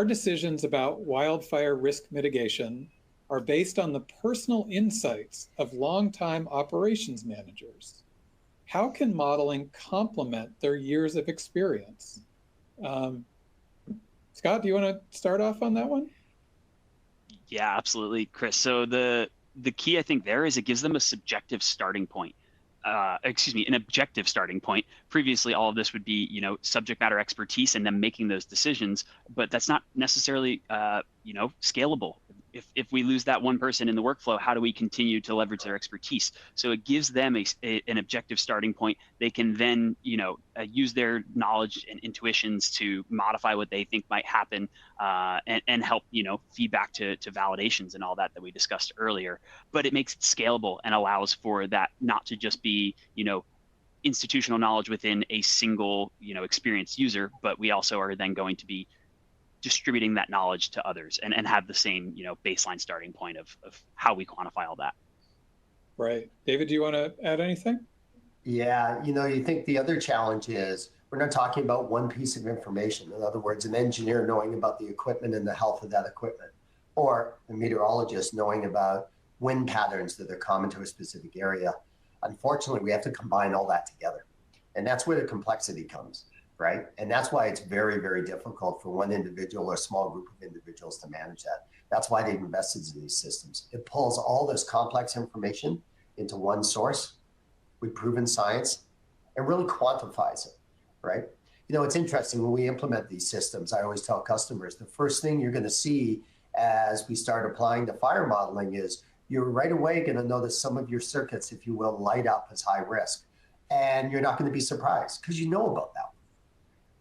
our decisions about wildfire risk mitigation are based on the personal insights of longtime operations managers. How can modeling complement their years of experience? Scott, do you want to start off on that one? Yeah, absolutely, Chris. So the key, I think, there is it gives them a subjective starting point. An objective starting point. Previously, all of this would be, subject matter expertise and them making those decisions, but that's not necessarily, scalable. If we lose that one person in the workflow, how do we continue to leverage their expertise? So it gives them an objective starting point. They can then, use their knowledge and intuitions to modify what they think might happen, and help, feedback to validations and all that we discussed earlier. But it makes it scalable and allows for that not to just be, institutional knowledge within a single, experienced user, but we also are then going to be distributing that knowledge to others and have the same, baseline starting point of how we quantify all that. Right. David, do you want to add anything? Yeah, you think the other challenge is we're not talking about one piece of information. In other words, an engineer knowing about the equipment and the health of that equipment, or a meteorologist knowing about wind patterns that are common to a specific area. Unfortunately, we have to combine all that together. And that's where the complexity comes, right? And that's why it's very, very difficult for one individual or a small group of individuals to manage that. That's why they've invested in these systems. It pulls all this complex information into one source with proven science and really quantifies it, right? It's interesting when we implement these systems, I always tell customers, the first thing you're going to see as we start applying the fire modeling is you're right away going to notice some of your circuits, if you will, light up as high risk. And you're not going to be surprised because you know about that.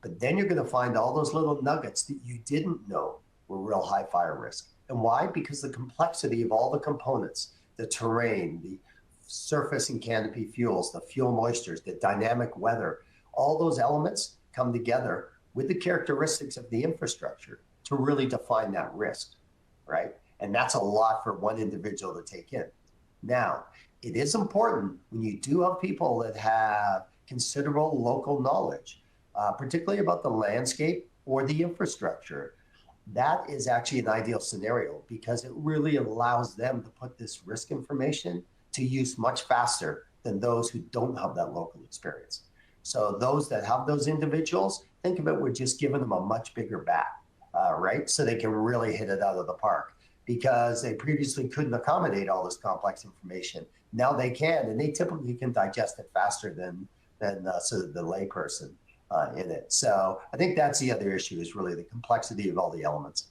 But then you're going to find all those little nuggets that you didn't know were real high fire risk. And why? Because the complexity of all the components, the terrain, the surface and canopy fuels, the fuel moistures, the dynamic weather, all those elements come together with the characteristics of the infrastructure to really define that risk, right? And that's a lot for one individual to take in. Now, it is important when you do have people that have considerable local knowledge, particularly about the landscape or the infrastructure. That is actually an ideal scenario because it really allows them to put this risk information to use much faster than those who don't have that local experience. So those that have those individuals, think of it, we're just giving them a much bigger bat, right? So they can really hit it out of the park because they previously couldn't accommodate all this complex information. Now they can, and they typically can digest it faster than sort of the layperson in it. So I think that's the other issue is really the complexity of all the elements.